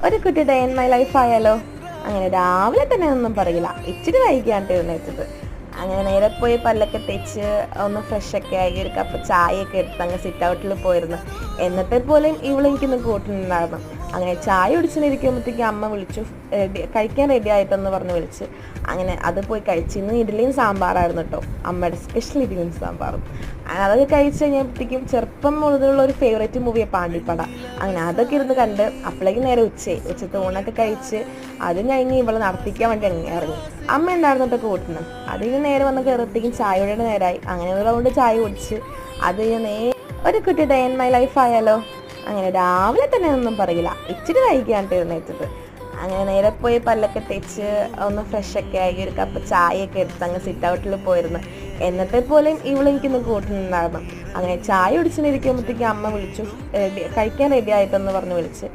ഒരു കുട്ടി day in my life ആയാലോ. അങ്ങനെ രാവിലെ തന്നെ ഒന്നും പറയില്ല, ഇച്ചിരി വൈകിയാണ് എഴുന്നേറ്റത്. അങ്ങനെ നേരെ പോയി പല്ലൊക്കെ തേച്ച് ഒന്ന് ഫ്രഷൊക്കെ ആയി ഒരു കപ്പ് ചായയൊക്കെ എടുത്ത് അങ്ങ് സിറ്റ് ഔട്ടിൽ പോയിരുന്നു. എന്നത്തെ പോലെയും ഇവളെനിക്കൊന്ന് കൂട്ടുന്നുണ്ടായിരുന്നു. അങ്ങനെ ചായ കുടിച്ചിരിക്കുമ്പോഴത്തേക്ക് അമ്മ വിളിച്ചു, കഴിക്കാൻ റെഡി ആയിട്ടെന്ന് പറഞ്ഞ് വിളിച്ച്. അങ്ങനെ അത് പോയി കഴിച്ച്. ഇന്ന് ഇഡ്ഡലിയും സാമ്പാറായിരുന്നു കേട്ടോ, അമ്മയുടെ സ്പെഷ്യൽ ഇഡ്ഡലിയും സാമ്പാറും. അതൊക്കെ കഴിച്ച് കഴിഞ്ഞപ്പോഴത്തേക്കും ചെറുപ്പം മുതലുള്ള ഒരു ഫേവറേറ്റ് മൂവിയാണ് പാണ്ടിപ്പട. അങ്ങനെ അതൊക്കെ ഇരുന്ന് കണ്ട് അപ്പോഴേക്കും നേരെ ഉച്ചത്തെ ഊണൊക്കെ കഴിച്ച് അതും കഴിഞ്ഞ് ഇവളെ നടത്തിക്കാൻ വേണ്ടി ഇറങ്ങി. അമ്മ ഉണ്ടായിരുന്നിട്ട് കൂട്ടുന്നത്. അതിന് നേരെ വന്ന് കയറത്തേക്കും ചായയുടെ നേരമായി. അങ്ങനെ കൊണ്ട് ചായ കുടിച്ച് അത് ഒരു കുട്ടി ഡേ ഇൻ മൈ ലൈഫ് ആയാലോ. അങ്ങനെ രാവിലെ തന്നെ ഒന്നും പറയില്ല, ഇച്ചിരി വൈകിയാണ് എഴുന്നേറ്റത്. അങ്ങനെ നേരെ പോയി പല്ലൊക്കെ തേച്ച് ഒന്ന് ഫ്രഷൊക്കെ ആയി ഒരു കപ്പ് ചായയൊക്കെ എടുത്ത് അങ്ങ് സിറ്റ് ഔട്ടിൽ പോയിരുന്നു. എന്നത്തെ പോലെയും ഇവളെനിക്കൊന്ന് കൂട്ടുന്നുണ്ടായിരുന്നു. അങ്ങനെ ചായ കുടിച്ചിരിക്കുമ്പോഴത്തേക്ക് അമ്മ വിളിച്ചു, കഴിക്കാൻ റെഡി ആയിട്ടെന്ന് പറഞ്ഞ് വിളിച്ച്.